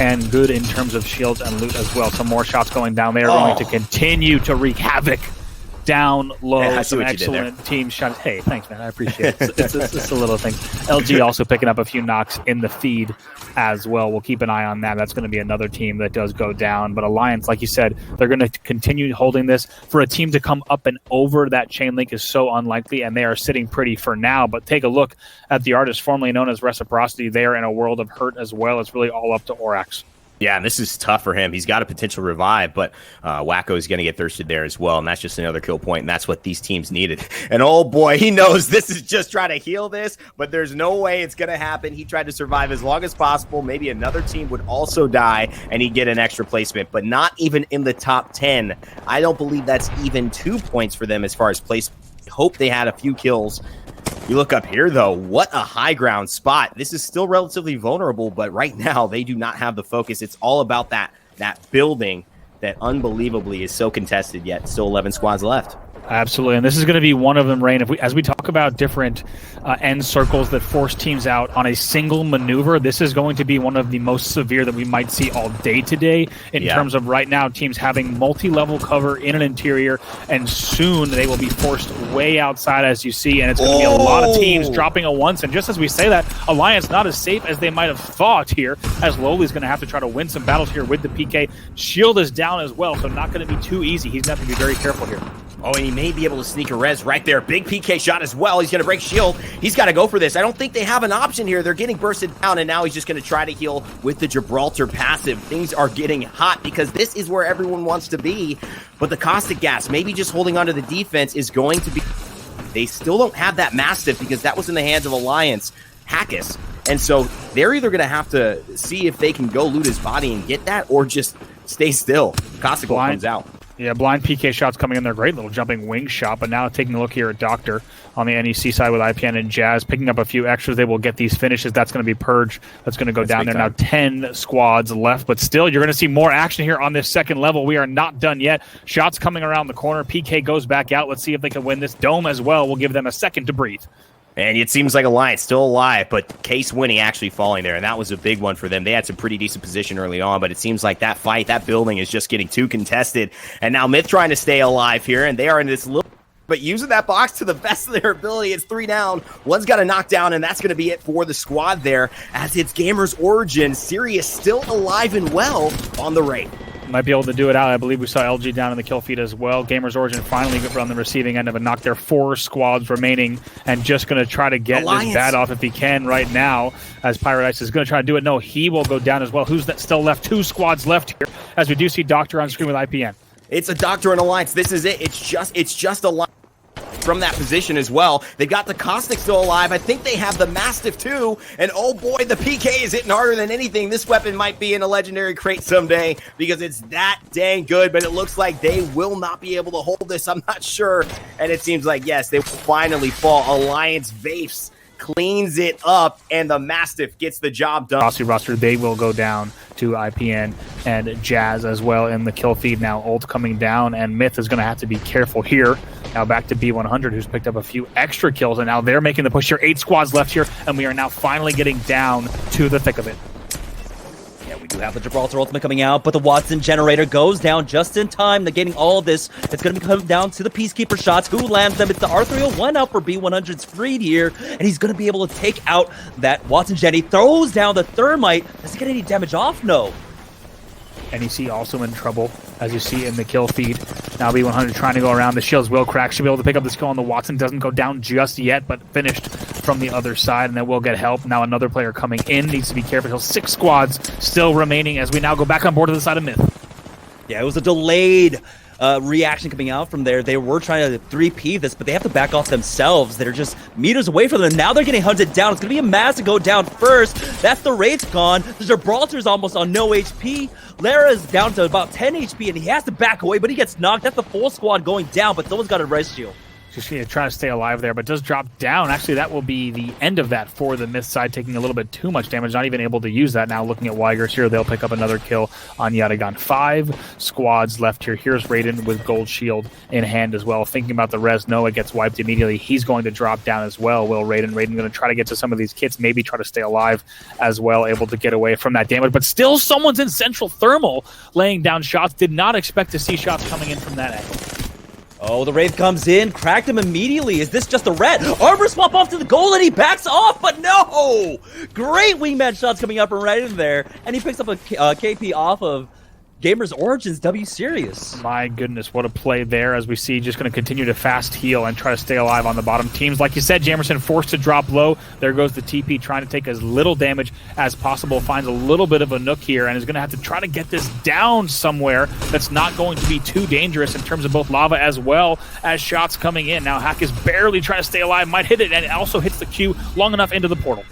and good in terms of shields and loot as well. Some more shots going down. They are going to continue to wreak havoc down low. Yeah, some excellent team shots. Hey, thanks, man. I appreciate it. It's a little thing. LG also picking up a few knocks in the feed as well. We'll keep an eye on that. That's going to be another team that does go down. But Alliance, like you said, they're going to continue holding this. For a team to come up and over that chain link is so unlikely, and they are sitting pretty for now. But take a look at the artist formerly known as Reciprocity. They are in a world of hurt as well. It's really all up to Orax. Yeah, and this is tough for him. He's got a potential revive, but Wacko is going to get thirsted there as well, and that's just another kill point, and that's what these teams needed. And oh boy, he knows this is just trying to heal this, but there's no way it's going to happen. He tried to survive as long as possible. Maybe another team would also die, and he'd get an extra placement, but not even in the top 10. I don't believe that's even 2 points for them as far as placement. Hope they had a few kills. You look up here, though, what a high ground spot. This is still relatively vulnerable, but right now they do not have the focus. It's all about that building that unbelievably is so contested, yet still 11 squads left. Absolutely, and this is going to be one of them, Rain. As we talk about different end circles that force teams out on a single maneuver, this is going to be one of the most severe that we might see all day today in terms of right now teams having multi-level cover in an interior, and soon they will be forced way outside, as you see, and it's going to be a lot of teams dropping at once. And just as we say that, Alliance not as safe as they might have thought here, as Lowly's going to have to try to win some battles here with the PK. Shield is down as well, so not going to be too easy. He's going to have to be very careful here. Oh, and he may be able to sneak a res right there. Big PK shot as well. He's going to break shield. He's got to go for this. I don't think they have an option here. They're getting bursted down, and now he's just going to try to heal with the Gibraltar passive. Things are getting hot because this is where everyone wants to be. But the Caustic Gas, maybe just holding onto the defense, is going to be... They still don't have that Mastiff because that was in the hands of Alliance, Hackus. And so they're either going to have to see if they can go loot his body and get that, or just stay still. Caustic comes out. Yeah, blind PK shots coming in there. Great little jumping wing shot. But now taking a look here at Doctor on the NEC side with IPN and Jazz, picking up a few extras. They will get these finishes. That's going to be Purge. That's going to go down there. Now 10 squads left. But still, you're going to see more action here on this second level. We are not done yet. Shots coming around the corner. PK goes back out. Let's see if they can win this. Dome as well will give them a second to breathe. And it seems like Alliance still alive, but Case Winnie actually falling there, and that was a big one for them. They had some pretty decent position early on, but it seems like that fight, that building is just getting too contested. And now Myth trying to stay alive here, and they are in this little... But using that box to the best of their ability. It's 3 down. One's got a knockdown, and that's going to be it for the squad there, as it's Gamers Origin. Sirius still alive and well on the raid. Might be able to do it out. I believe we saw LG down in the kill feed as well. Gamers Origin finally on the receiving end of a knock. There are 4 squads remaining, and just going to try to get this bat off if he can right now, as Pirate Ice is going to try to do it. No, he will go down as well. Who's that still left? 2 squads left here, as we do see Doctor on screen with IPN. It's a Doctor and Alliance. This is it. It's just Alliance from that position as well. They've got the Caustic still alive. I think they have the Mastiff too. And oh boy, the PK is hitting harder than anything. This weapon might be in a legendary crate someday because it's that dang good, but it looks like they will not be able to hold this. I'm not sure. And it seems like, yes, they will finally fall. Alliance Vapes cleans it up, and the Mastiff gets the job done. Roster, they will go down to IPN and Jazz as well in the kill feed. Now ult coming down, and Myth is going to have to be careful here. Now back to B100, who's picked up a few extra kills, and now they're making the push here. 8 squads left here, and we are now finally getting down to the thick of it. Yeah, we do have the Gibraltar ultimate coming out, but the Watson generator goes down just in time. They're getting all of this. It's going to come down to the Peacekeeper shots. Who lands them? It's the R301 out for B100's Freed here, and he's going to be able to take out that Watson Gen. He throws down the Thermite. Does he get any damage off? No. NEC also in trouble, as you see in the kill feed. Now B100 trying to go around. The shields will crack. Should be able to pick up this kill on the Watson. Doesn't go down just yet, but finished from the other side, and then we'll get help. Now another player coming in. Needs to be careful. 6 squads still remaining as we now go back on board to the side of Myth. Yeah, it was a delayed reaction coming out from there. They were trying to 3P this, but they have to back off themselves. They're just meters away from them. Now they're getting hunted down. It's going to be a mass to go down first. That's the Wraith's gone. The Gibraltar's almost on no HP. Lara's down to about 10 HP, and he has to back away, but he gets knocked. That's the full squad going down, but someone's got a res shield. Just trying to stay alive there, but does drop down. Actually, that will be the end of that for the Myth side, taking a little bit too much damage, not even able to use that. Now looking at Weigers here, they'll pick up another kill on Yatagan. 5 squads left here. Here's Raiden with Gold Shield in hand as well. Thinking about the res, Noah gets wiped immediately. He's going to drop down as well, will Raiden. Raiden going to try to get to some of these kits, maybe try to stay alive as well, able to get away from that damage. But still, someone's in Central Thermal laying down shots. Did not expect to see shots coming in from that angle. Oh, the Wraith comes in, cracked him immediately. Is this just a red? Armor swap off to the goal, and he backs off, but no! Great wingman shots coming up right in there, and he picks up a KP off of Gamers Origins W Series. My goodness, what a play there, as we see just going to continue to fast heal and try to stay alive on the bottom teams. Like you said, Jamerson forced to drop low. There goes the TP, trying to take as little damage as possible. Finds a little bit of a nook here and is going to have to try to get this down somewhere that's not going to be too dangerous in terms of both lava as well as shots coming in. Now Hack is barely trying to stay alive, might hit it, and it also hits the Q long enough into the portal.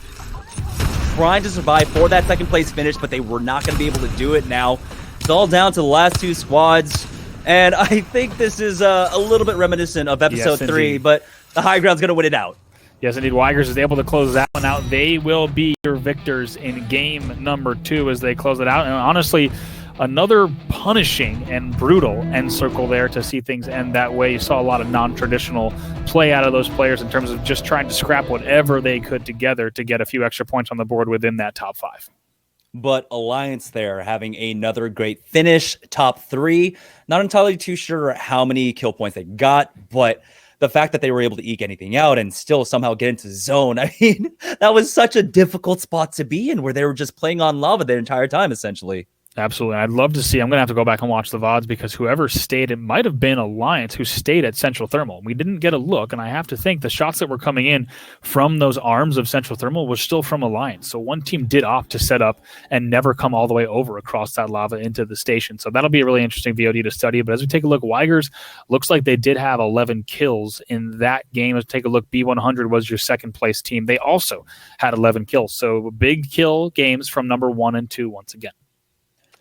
Trying to survive for that second place finish, but they were not going to be able to do it now. It's all down to the last 2 squads, and I think this is a little bit reminiscent of episode 3, but the high ground's going to win it out. Yes, indeed. Weigers is able to close that one out. They will be your victors in game number 2 as they close it out. And honestly, another punishing and brutal end circle there to see things end that way. You saw a lot of non-traditional play out of those players in terms of just trying to scrap whatever they could together to get a few extra points on the board within that top 5. But Alliance there having another great finish, top 3. Not entirely too sure how many kill points they got, but the fact that they were able to eke anything out and still somehow get into zone, I mean, that was such a difficult spot to be in where they were just playing on lava the entire time, essentially. Absolutely. I'd love to see. I'm going to have to go back and watch the VODs because whoever stayed, it might have been Alliance who stayed at Central Thermal. We didn't get a look, and I have to think the shots that were coming in from those arms of Central Thermal was still from Alliance. So one team did opt to set up and never come all the way over across that lava into the station. So that'll be a really interesting VOD to study. But as we take a look, Weigers looks like they did have 11 kills in that game. As we take a look, B100 was your second place team. They also had 11 kills. So big kill games from number 1 and 2 once again.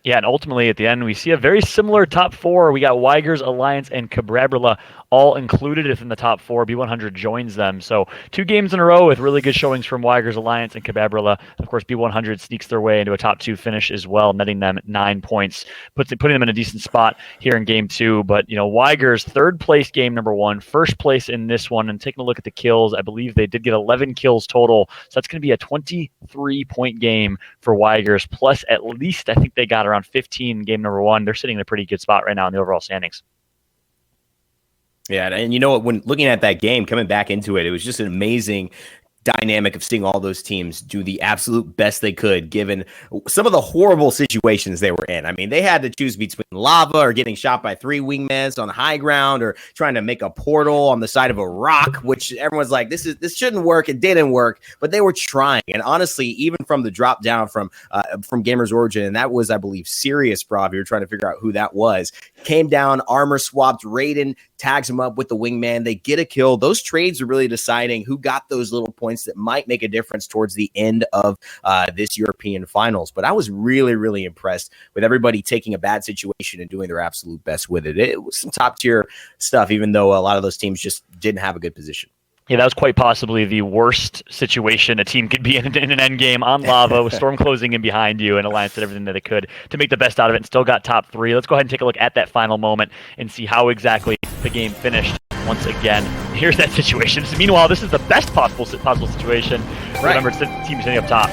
Yeah, and ultimately at the end, we see a very similar top 4. We got Weigers, Alliance, and Cabrabula all included within the top 4. B100 joins them. So 2 games in a row with really good showings from Weigers, Alliance, and Cabrabula. Of course, B100 sneaks their way into a top 2 finish as well, netting them 9 points, putting them in a decent spot here in game 2. But, you know, Weigers, 3rd place game number 1, 1st place in this one. And taking a look at the kills, I believe they did get 11 kills total. So that's going to be a 23-point game for Weigers, plus at least I think they got around 15 in game number 1. They're sitting in a pretty good spot right now in the overall standings. Yeah, and you know what, when looking at that game, coming back into it, it was just an amazing dynamic of seeing all those teams do the absolute best they could given some of the horrible situations they were in. I mean, they had to choose between lava or getting shot by 3 wingmen on the high ground or trying to make a portal on the side of a rock, which everyone's like, this shouldn't work. It didn't work, but they were trying. And honestly, even from the drop down from Gamers Origin, and that was, I believe, Sirius Brav, you're trying to figure out who that was, came down, armor swapped, Raiden tags him up with the wingman. They get a kill. Those trades are really deciding who got those little points that might make a difference towards the end of this European finals. But I was really, really impressed with everybody taking a bad situation and doing their absolute best with it. It was some top tier stuff, even though a lot of those teams just didn't have a good position. Yeah, that was quite possibly the worst situation a team could be in an end game on lava with Storm closing in behind you, and Alliance did everything that they could to make the best out of it and still got top 3. Let's go ahead and take a look at that final moment and see how exactly the game finished once again. Here's that situation. Meanwhile, this is the best possible situation. Right. Remember, it's the team sitting up top.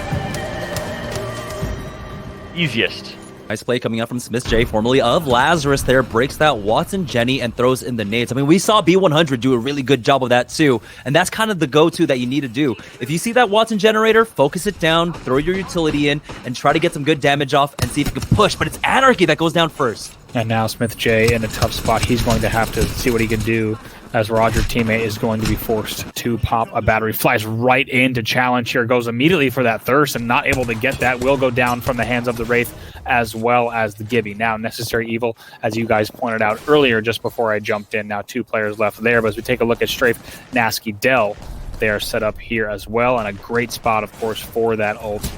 Easiest. Nice play coming out from Smith J, formerly of Lazarus there, breaks that Watson Jenny and throws in the nades. I mean, we saw B100 do a really good job of that too, and that's kind of the go-to that you need to do. If you see that Watson generator, focus it down, throw your utility in, and try to get some good damage off and see if you can push, but it's Anarchy that goes down first. And now Smith J in a tough spot. He's going to have to see what he can do as Roger teammate is going to be forced to pop a battery. Flies right into challenge here, goes immediately for that thirst and not able to get that. Will go down from the hands of the Wraith as well as the Gibby. Now Necessary Evil, as you guys pointed out earlier just before I jumped in. Now 2 players left there, but as we take a look at Strafe, Nasky, Dell, they are set up here as well, and a great spot, of course, for that ult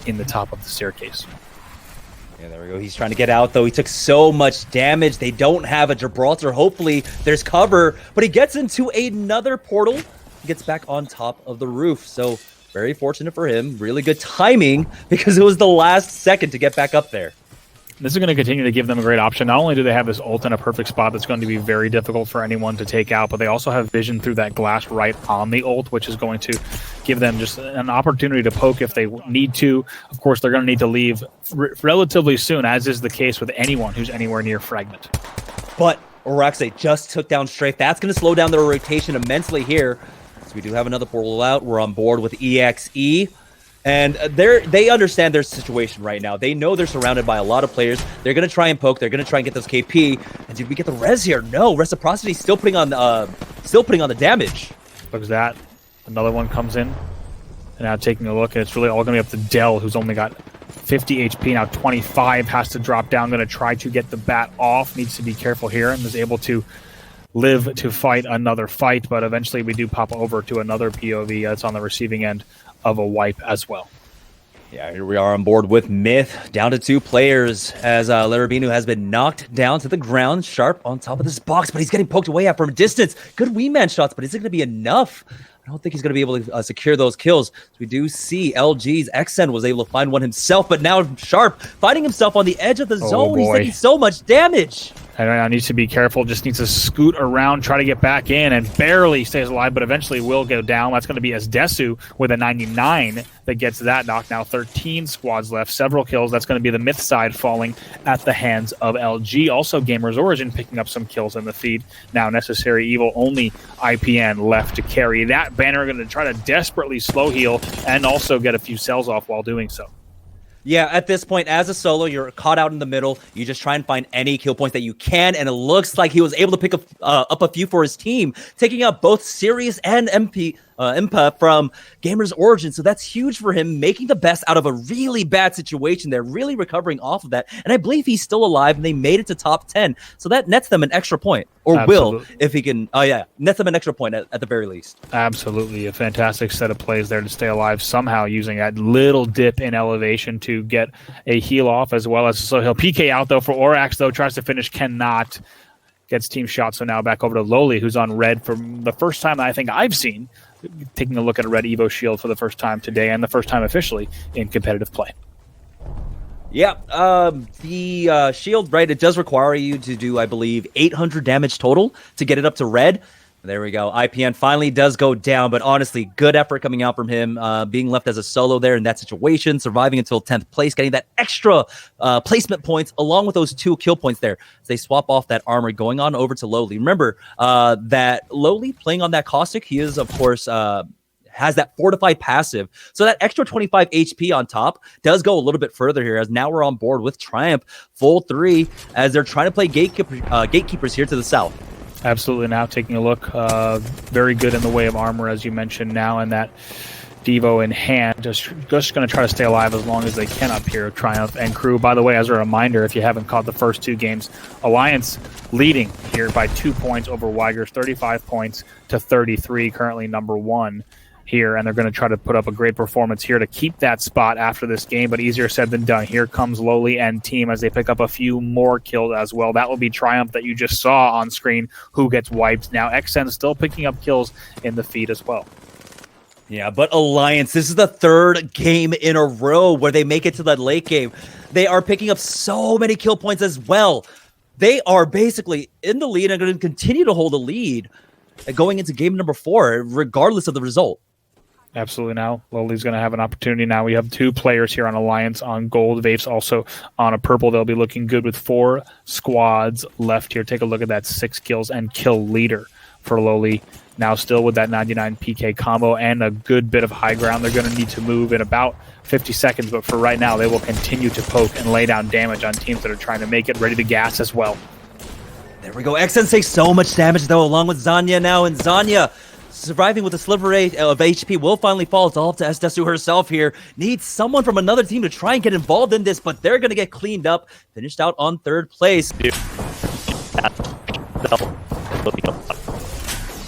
in the top of the staircase. Yeah, there we go. He's trying to get out, though. He took so much damage. They don't have a Gibraltar. Hopefully, there's cover. But he gets into another portal. He gets back on top of the roof. So, very fortunate for him. Really good timing because it was the last second to get back up there. This is going to continue to give them a great option. Not only do they have this ult in a perfect spot that's going to be very difficult for anyone to take out, but they also have vision through that glass right on the ult, which is going to give them just an opportunity to poke if they need to. Of course, they're going to need to leave relatively soon, as is the case with anyone who's anywhere near Fragment. But Oraxe just took down Strafe. That's going to slow down their rotation immensely here. So we do have another portal out. We're on board with EXE. And they understand their situation right now. They know they're surrounded by a lot of players. They're going to try and poke. They're going to try and get those KP. And did we get the res here? No. Reciprocity still putting on the damage. Look at that. Another one comes in. And now taking a look, and it's really all going to be up to Dell, who's only got 50 HP. Now 25 has to drop down. Going to try to get the bat off. Needs to be careful here and is able to live to fight another fight. But eventually we do pop over to another POV that's on the receiving end of a wipe as well. Yeah, here we are on board with Myth, down to 2 players as Larabinu has been knocked down to the ground. Sharp on top of this box, but he's getting poked away at from a distance. Good Wingman shots, but is it going to be enough? I don't think he's going to be able to secure those kills. So we do see LG's XN was able to find one himself, but now Sharp finding himself on the edge of the zone. He's taking so much damage. And needs to be careful, just needs to scoot around, try to get back in, and barely stays alive, but eventually will go down. That's going to be Asdesu with a 99 that gets that knock. Now 13 squads left, several kills. That's going to be the Myth side falling at the hands of LG. Also Gamers Origin picking up some kills in the feed. Now Necessary Evil, only IPN left to carry. That banner going to try to desperately slow heal and also get a few cells off while doing so. Yeah, at this point, as a solo, you're caught out in the middle. You just try and find any kill points that you can, and it looks like he was able to pick up a few for his team, taking out both Sirius and Impa from Gamers Origin. So that's huge for him, making the best out of a really bad situation. They're really recovering off of that, and I believe he's still alive, and they made it to top 10. So that nets them an extra point, or Absolutely. will, if he can. Oh yeah, nets them an extra point at the very least. Absolutely, a fantastic set of plays there to stay alive, somehow using that little dip in elevation to get a heal off, as well as so he'll PK out though for Orax, though tries to finish, cannot, gets team shot. So now back over to Lowly, who's on red for the first time that I think I've seen, taking a look at a red Evo shield for the first time today and the first time officially in competitive play. Yeah, the shield, right, it does require you to do, I believe, 800 damage total to get it up to red. There we go. IPN finally does go down, but honestly, good effort coming out from him, being left as a solo there in that situation, surviving until 10th place, getting that extra placement points along with those 2 kill points there. As they swap off that armor, going on over to Lowly. Remember that Lowly playing on that Caustic, he is, of course, has that fortified passive. So that extra 25 HP on top does go a little bit further here, as now we're on board with Triumph full 3 as they're trying to play gatekeepers here to the south. Absolutely. Now taking a look, very good in the way of armor, as you mentioned, now in that Devo in hand, just going to try to stay alive as long as they can up here. Triumph and crew. By the way, as a reminder, if you haven't caught the first 2 games, Alliance leading here by 2 points over Weigers, 35 points to 33, currently number 1 here, and they're going to try to put up a great performance here to keep that spot after this game, but easier said than done. Here comes Lowly and team as they pick up a few more kills as well. That will be Triumph that you just saw on screen, who gets wiped. Now XN still picking up kills in the feed as well. Yeah, but Alliance, this is the 3rd game in a row where they make it to that late game. They are picking up so many kill points as well. They are basically in the lead and going to continue to hold the lead going into game number 4, regardless of the result. Absolutely. Now Lowly's going to have an opportunity. Now we have 2 players here on Alliance on gold. Vapes also on a purple. They'll be looking good with 4 squads left here. Take a look at that 6 kills and kill leader for Lowly. Now still with that 99 PK combo and a good bit of high ground. They're going to need to move in about 50 seconds, but for right now they will continue to poke and lay down damage on teams that are trying to make it ready to gas as well. There we go. XN takes so much damage though, along with Zanya now, and Zanya surviving with a sliver of HP will finally fall. It's all up to Asdesu herself here. Needs someone from another team to try and get involved in this, but they're going to get cleaned up. Finished out on 3rd place.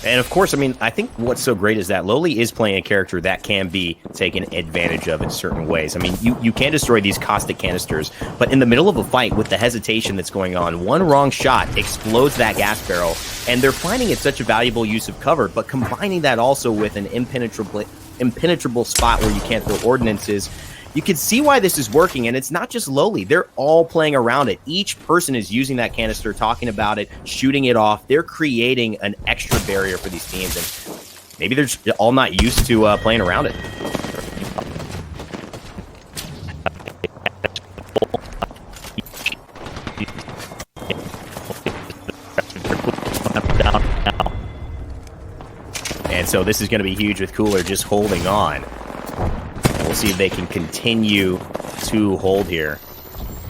And of course, I mean, I think what's so great is that Lowly is playing a character that can be taken advantage of in certain ways. I mean, you can destroy these caustic canisters, but in the middle of a fight with the hesitation that's going on, one wrong shot explodes that gas barrel, and they're finding it such a valuable use of cover, but combining that also with an impenetrable spot where you can't throw ordnances, you can see why this is working, and it's not just Lowly. They're all playing around it. Each person is using that canister, talking about it, shooting it off. They're creating an extra barrier for these teams, and maybe they're just all not used to playing around it. And so this is going to be huge with Cooler just holding on. We'll see if they can continue to hold here.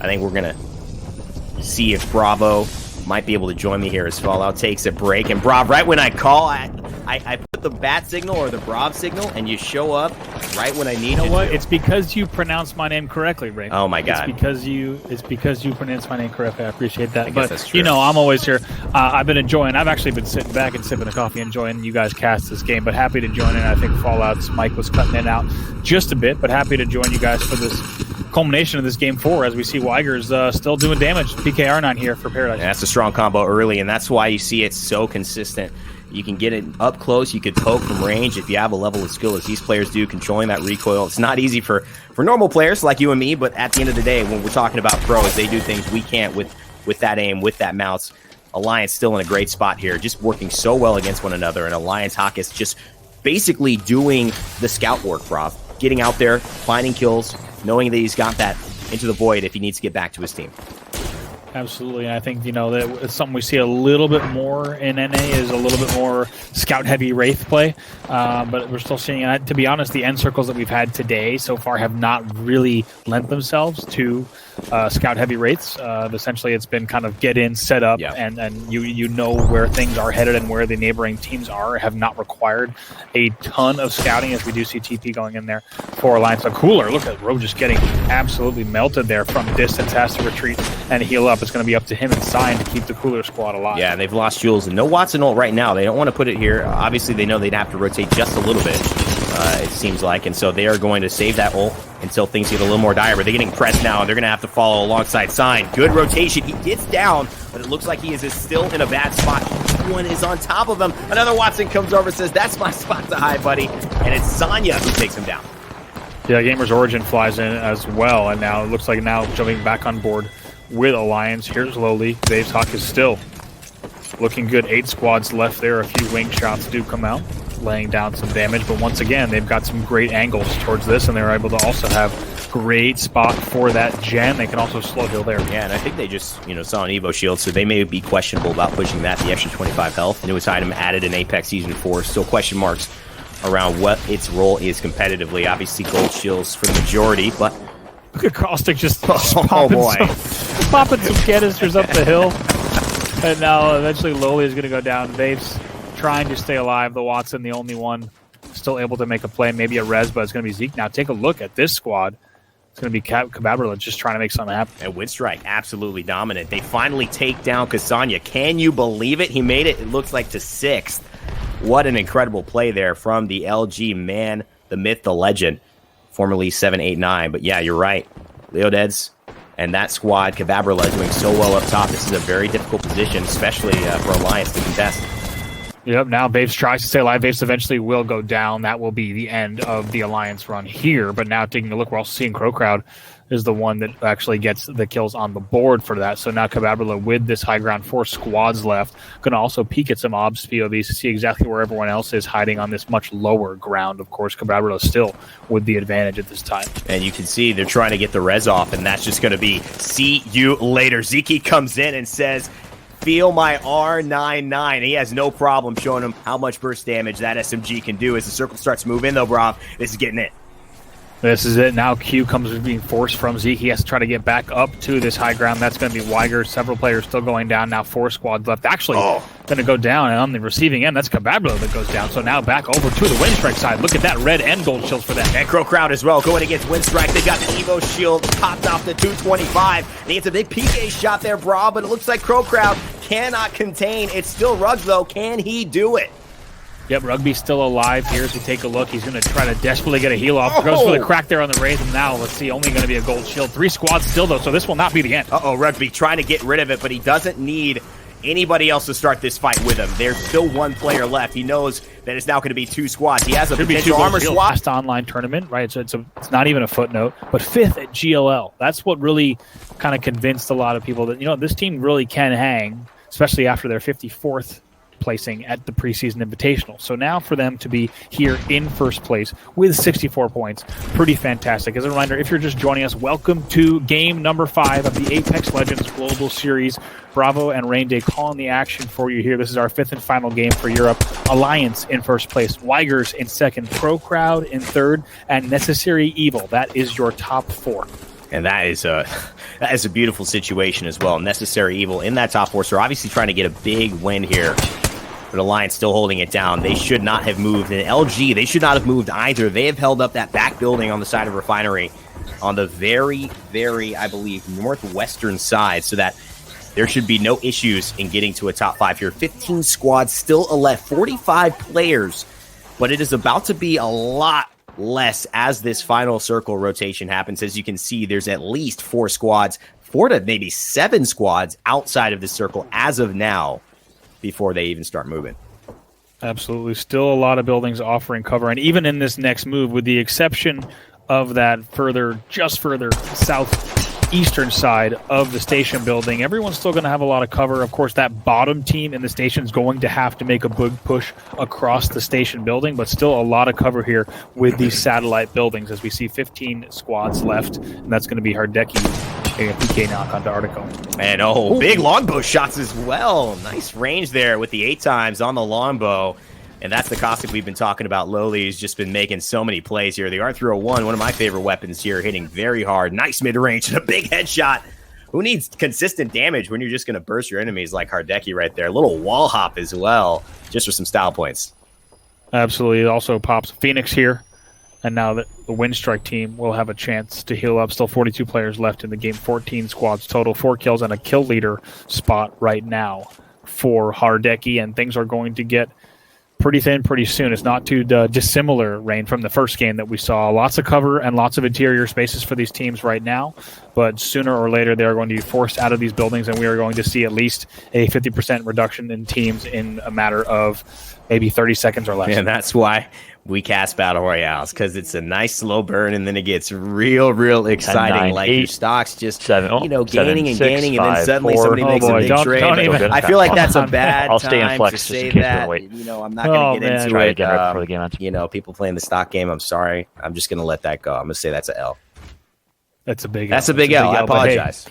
I think we're going to see if Bravo might be able to join me here as Fallout takes a break. And Brav, right when I call, I put the bat signal or the Brav signal, and you show up right when I need you. You know what? It's because you pronounced my name correctly, Ray. Oh my God! It's because you pronounced my name correctly. I appreciate that. I guess but that's true. you know, I'm always here. I've actually been sitting back and sipping a coffee, enjoying you guys cast this game. But happy to join in. I think Fallout's mic was cutting in and out just a bit, but happy to join you guys for this culmination of this game 4 as we see Weigers still doing damage. PKR9 here for Paradise. Yeah, that's a strong combo early, and that's why you see it so consistent. You can get it up close. You could poke from range if you have a level of skill as these players do, controlling that recoil. It's not easy for normal players like you and me, but at the end of the day, when we're talking about pros, they do things we can't with that aim, with that mouse. Alliance still in a great spot here, just working so well against one another, and Alliance Hawk is just basically doing the scout work, Rob. Getting out there, finding kills, knowing that he's got that into the void if he needs to get back to his team. Absolutely. I think, you know, that it's something we see a little bit more in NA is a little bit more scout-heavy Wraith play. But we're still seeing, to be honest, the end circles that we've had today so far have not really lent themselves to scout-heavy Wraiths. Essentially, it's been kind of get in, set up, and you know where things are headed and where the neighboring teams are. Have not required a ton of scouting, as we do see TP going in there for Alliance. A Cooler, look at Roe just getting absolutely melted there from distance, has to retreat and heal up. It's going to be up to him and Sign to keep the Cooler squad alive. Yeah, they've lost Jules and no Watson ult right now. They don't want to put it here. Obviously, they know they'd have to rotate just a little bit, it seems like, and so they are going to save that ult until things get a little more dire. But they're getting pressed now, and they're going to have to follow alongside Sign. Good rotation. He gets down, but it looks like he is still in a bad spot. One is on top of him. Another Watson comes over and says, "That's my spot to hide, buddy." And it's Sanya who takes him down. Yeah, Gamer's Origin flies in as well, and now it looks like now jumping back on board with Alliance. Here's Lowly. Dave's Hawk is still looking good. 8 squads left there. A few wing shots do come out, laying down some damage. But once again, they've got some great angles towards this, and they're able to also have great spot for that gen. They can also slow heal there. Yeah, and I think they just, saw an Evo shield, so they may be questionable about pushing that. The extra 25 health. Newest item added in Apex Season 4. Still question marks around what its role is competitively. Obviously, gold shields for the majority, but look at Caustic just popping some canisters up the hill. And now eventually Lowly is going to go down. Vape's trying to stay alive. The Watson, the only one still able to make a play. Maybe a res, but it's going to be Zeke. Now take a look at this squad. It's going to be Cababrilla just trying to make something happen. And Windstrike absolutely dominant. They finally take down Kasanya. Can you believe it? He made it looks like to 6th. What an incredible play there from the LG man, the myth, the legend, formerly 789. But yeah, you're right. Leodeds and that squad, Cababrilla, doing so well up top. This is a very difficult position, especially for Alliance to contest. Yep, now Vaves tries to stay alive. Vaves eventually will go down. That will be the end of the Alliance run here. But now taking a look, we're also seeing Crow Crowd is the one that actually gets the kills on the board for that. So now Cababrilla with this high ground, 4 squads left, going to also peek at some obs POVs to see exactly where everyone else is hiding on this much lower ground. Of course, Cababrilla still with the advantage at this time. And you can see they're trying to get the res off, and that's just going to be see you later. Zeke comes in and says, "Feel my R99." He has no problem showing him how much burst damage that SMG can do as the circle starts moving, though, Brav. This is getting it. This is it. Now Q comes with being forced from Zeke. He has to try to get back up to this high ground. That's going to be Weiger. Several players still going down. Now 4 squads left. Actually, going to go down. And on the receiving end, that's Cababrilla that goes down. So now back over to the Windstrike side. Look at that red and gold shields for them. And Crow Crowd as well going against Windstrike. They've got the Evo shield popped off the 225. And he gets a big PK shot there, Bra. But it looks like Crow Crowd cannot contain. It's still Ruggs, though. Can he do it? Yep, Rugby's still alive here as we take a look. He's going to try to desperately get a heal off. Goes for the crack there on the Wraith, and now let's see, only going to be a gold shield. 3 squads still, though, so this will not be the end. Rugby trying to get rid of it, but he doesn't need anybody else to start this fight with him. There's still 1 player left. He knows that it's now going to be 2 squads. He has a potential armor swap. Last online tournament, right? So it's not even a footnote, but 5th at GLL. That's what really kind of convinced a lot of people that, this team really can hang, especially after their 54th placing at the preseason invitational. So now for them to be here in first place with 64 points, pretty fantastic. As a reminder, if you're just joining us, welcome to game number 5 of the Apex Legends Global Series. Bravo and Rain Day calling the action for you here. This is our 5th and final game for Europe. Alliance in first place, Weigers in second, Pro Crowd in third, and Necessary Evil. That is your top 4. And that is a beautiful situation as well. Necessary Evil in that top 4, so obviously trying to get a big win here. But Alliance still holding it down. They should not have moved. And LG, they should not have moved either. They have held up that back building on the side of Refinery on the very, very, I believe, northwestern side, so that there should be no issues in getting to a top 5 here. 15 squads still left, 45 players, but it is about to be a lot less as this final circle rotation happens. As you can see, there's at least 4 squads, 4 to maybe 7 squads outside of this circle as of now, before they even start moving. Absolutely. Still a lot of buildings offering cover. And even in this next move, with the exception of that just further southeastern side of the station building, everyone's still going to have a lot of cover. Of course, that bottom team in the station is going to have to make a big push across the station building, but still a lot of cover here with these satellite buildings, as we see 15 squads left, and that's going to be Hardeki. A PK knock onto Article. And big longbow shots as well. Nice range there with the 8 times on the longbow. And that's the Caustic we've been talking about. Lowly's just been making so many plays here. The R301, one of my favorite weapons here, hitting very hard. Nice mid-range and a big headshot. Who needs consistent damage when you're just going to burst your enemies like Hardeki right there? A little wall hop as well, just for some style points. Absolutely. It also pops Phoenix here. And now the Windstrike team will have a chance to heal up. Still 42 players left in the game. 14 squads total. 4 kills and a kill leader spot right now for Hardeki. And things are going to get pretty thin pretty soon. It's not too dissimilar, Rain, from the first game that we saw. Lots of cover and lots of interior spaces for these teams right now. But sooner or later, they are going to be forced out of these buildings. And we are going to see at least a 50% reduction in teams in a matter of maybe 30 seconds or less. And that's why we cast Battle Royales, because it's a nice slow burn, and then it gets real exciting. 10, 9, like 8, your stocks just, 7, gaining and 6, gaining, 5, and then suddenly 4, somebody makes a big trade. don't even. I feel like that's a bad I'll stay in time flex to just in say case that. we wait. I'm not going to get into Try it. again right before the game ends. People playing the stock game, I'm sorry. I'm just going to let that go. I'm going to say that's an L. That's a big That's L. a big L. I apologize.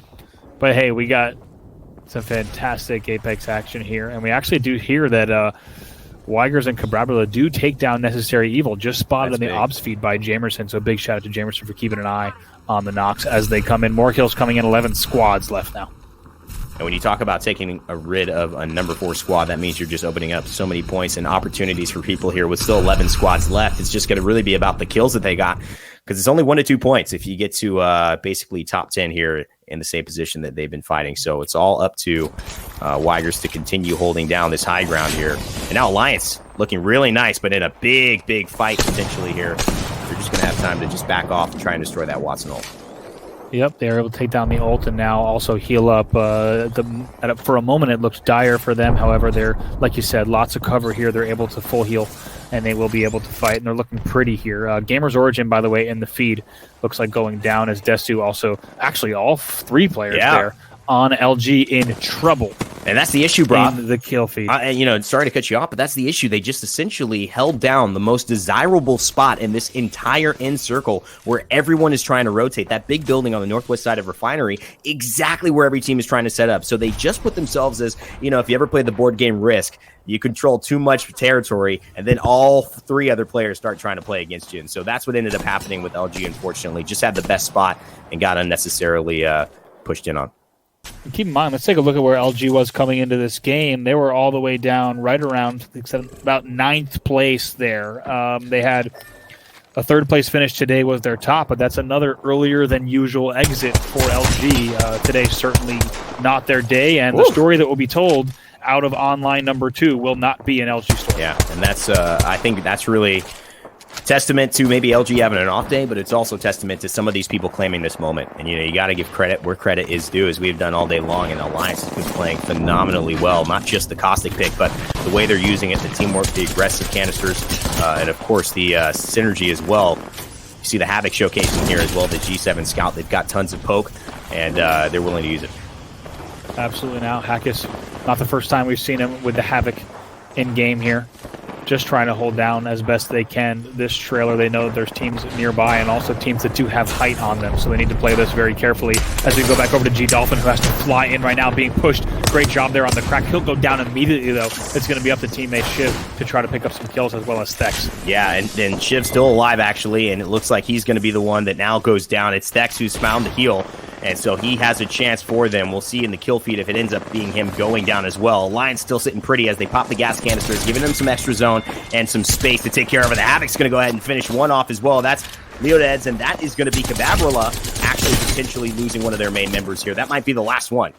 But hey, we got some fantastic Apex action here, and we actually do hear that Weigers and Cabrabula do take down Necessary Evil, just spotted That's on the big. ops feed by Jamerson, so big shout out to Jamerson for keeping an eye on the knocks as they come in. More kills coming in, 11 squads left now. And when you talk about taking a rid of a number 4 squad, that means you're just opening up so many points and opportunities for people here with still 11 squads left. It's just going to really be about the kills that they got, because it's only 1 to 2 points if you get to basically top 10 here in the same position that they've been fighting. So it's all up to Weigers to continue holding down this high ground here. And now Alliance looking really nice, but in a big fight potentially here. They're just going to have time to just back off and try and destroy that Watson ult. Yep, they are able to take down the ult and now also heal up. For a moment, it looks dire for them. However, they're, like you said, lots of cover here. They're able to full heal, and they will be able to fight, and they're looking pretty here. Gamers Origin, by the way, in the feed, looks like going down as Desu also, actually all 3 players there on LG in trouble. And that's the issue, bro. In the kill feed. Sorry to cut you off, but that's the issue. They just essentially held down the most desirable spot in this entire end circle where everyone is trying to rotate. That big building on the northwest side of Refinery, exactly where every team is trying to set up. So they just put themselves as, if you ever played the board game Risk, you control too much territory, and then all 3 other players start trying to play against you. And so that's what ended up happening with LG, unfortunately. Just had the best spot and got unnecessarily pushed in on. Keep in mind, let's take a look at where LG was coming into this game. They were all the way down right around about 9th place there. They had a 3rd place finish today was their top, but that's another earlier than usual exit for LG. Today certainly not their day, and the story that will be told out of online number 2 will not be an LG store. Yeah, and that's I think that's really testament to maybe LG having an off day, but it's also testament to some of these people claiming this moment. And, you got to give credit where credit is due, as we've done all day long, and Alliance has been playing phenomenally well. Not just the caustic pick, but the way they're using it, the teamwork, the aggressive canisters, and, of course, the synergy as well. You see the Havoc showcasing here as well, the G7 Scout. They've got tons of poke, and they're willing to use it. Absolutely. Now, Hackus, not the first time we've seen him with the Havoc in-game here. Just trying to hold down as best they can this trailer. They know that there's teams nearby and also teams that do have height on them, so they need to play this very carefully. As we go back over to G Dolphin, who has to fly in right now, being pushed. Great job there on the crack. He'll go down immediately, though. It's going to be up to teammate Shiv to try to pick up some kills, as well as Thex. Yeah, and then Shiv's still alive, actually, and it looks like he's going to be the one that now goes down. It's Thex who's found the heal, and so he has a chance for them. We'll see in the kill feed if it ends up being him going down as well. Alliance still sitting pretty as they pop the gas canisters, giving them some extra zone and some space to take care of it. The Havoc's going to go ahead and finish one off as well. That's Leodeds, and that is going to be Cababrilla actually potentially losing one of their main members here. That might be the last one.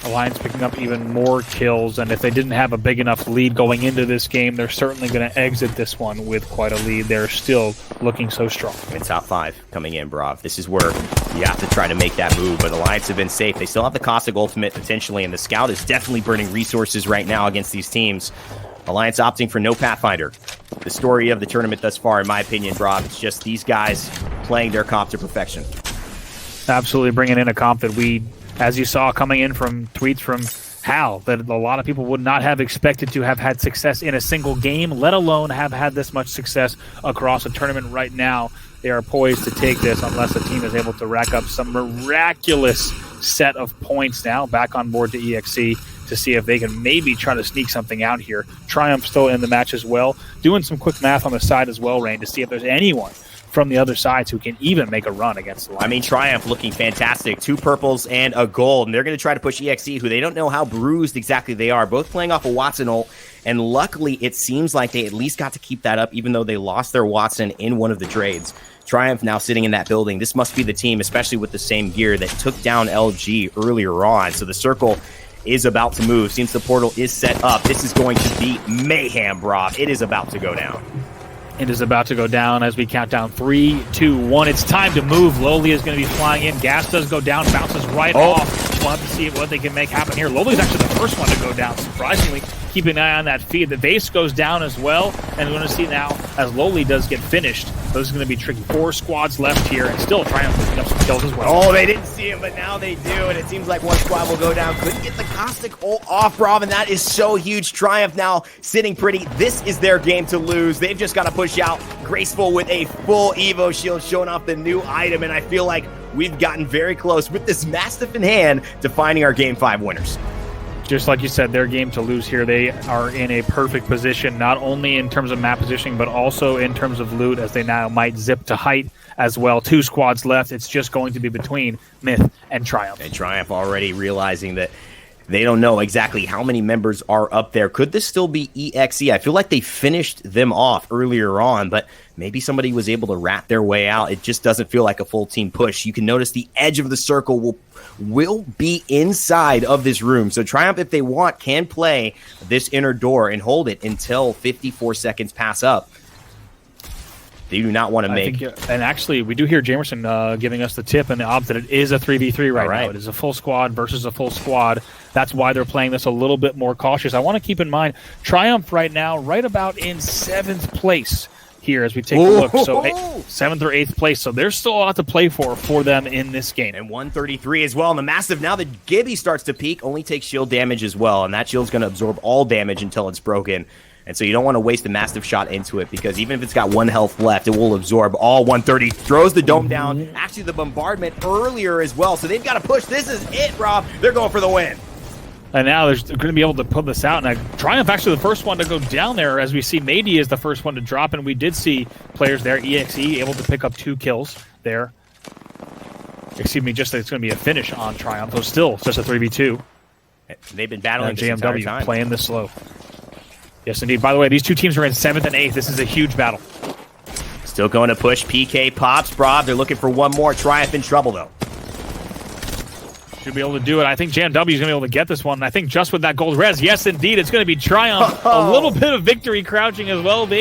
Alliance picking up even more kills, and if they didn't have a big enough lead going into this game, they're certainly going to exit this one with quite a lead. They're still looking so strong. And top 5 coming in, Brav. This is where you have to try to make that move, but Alliance have been safe. They still have the Caustic ultimate potentially, and the Scout is definitely burning resources right now against these teams. Alliance opting for no Pathfinder. The story of the tournament thus far, in my opinion, Brav, it's just these guys playing their comp to perfection. Absolutely bringing in a comp that we, as you saw coming in from tweets from Hal, that a lot of people would not have expected to have had success in a single game, let alone have had this much success across a tournament right now. They are poised to take this unless a team is able to rack up some miraculous set of points now back on board to EXE to see if they can maybe try to sneak something out here. Triumph still in the match as well. Doing some quick math on the side as well, Rain, to see if there's anyone from the other sides who can even make a run against the Lions. I mean, Triumph looking fantastic. 2 purples and a gold, and they're going to try to push EXE, who they don't know how bruised exactly they are. Both playing off a Watson ult, and luckily it seems like they at least got to keep that up, even though they lost their Watson in one of the trades. Triumph now sitting in that building. This must be the team, especially with the same gear, that took down LG earlier on. So the circle is about to move. Seems the portal is set up. This is going to be mayhem, Brav. It is about to go down. It is about to go down as we count down 3, 2, 1. It's time to move. Lowly is going to be flying in. Gas does go down, bounces right off. We'll have to see what they can make happen here. Lowly is actually the first one to go down, surprisingly. Keep an eye on that feed. The base goes down as well, and we're going to see now as Lowly does get finished. Those are going to be tricky. 4 squads left here, and still Triumph picking up some kills as well. Oh, they didn't see him, but now they do, and it seems like one squad will go down. Couldn't get the Caustic ult off, Brav, and that is so huge. Triumph now sitting pretty. This is their game to lose. They've just got to push out. Graceful with a full Evo shield, showing off the new item, and I feel like we've gotten very close with this Mastiff in hand to finding our Game 5 winners. Just like you said, their game to lose here. They are in a perfect position, not only in terms of map positioning, but also in terms of loot, as they now might zip to height as well. 2 squads left. It's just going to be between Myth and Triumph. And Triumph already realizing that they don't know exactly how many members are up there. Could this still be EXE? I feel like they finished them off earlier on, but maybe somebody was able to rat their way out. It just doesn't feel like a full team push. You can notice the edge of the circle will be inside of this room. So Triumph, if they want, can play this inner door and hold it until 54 seconds pass up. They do not want to make... And actually, we do hear Jamerson giving us the tip and the odds that it is a 3v3 right now. It is a full squad versus a full squad. That's why they're playing this a little bit more cautious. I want to keep in mind, Triumph right now, right about in 7th place here as we take a look. So 7th or 8th place. So there's still a lot to play for them in this game. And 133 as well. And the Massive, now that Gibby starts to peak, only takes shield damage as well. And that shield's going to absorb all damage until it's broken. And so you don't want to waste a Mastiff shot into it, because even if it's got 1 health left, it will absorb all 130. Throws the dome down. Actually, the bombardment earlier as well. So they've got to push. This is it, Rob. They're going for the win. And now they're going to be able to pull this out. And Triumph actually the first one to go down there, as we see Mady is the first one to drop. And we did see players there, EXE, able to pick up 2 kills there. Excuse me, just that it's going to be a finish on Triumph. So still, it's just a 3v2. They've been battling this JMW entire time. Playing this slow. Yes, indeed. By the way, these 2 teams are in 7th and 8th. This is a huge battle. Still going to push. PK pops, Brav. They're looking for one more. Triumph in trouble, though. Should be able to do it. I think JMW is going to be able to get this one. I think just with that gold res, yes, indeed, it's going to be Triumph. A little bit of victory crouching as well, baby.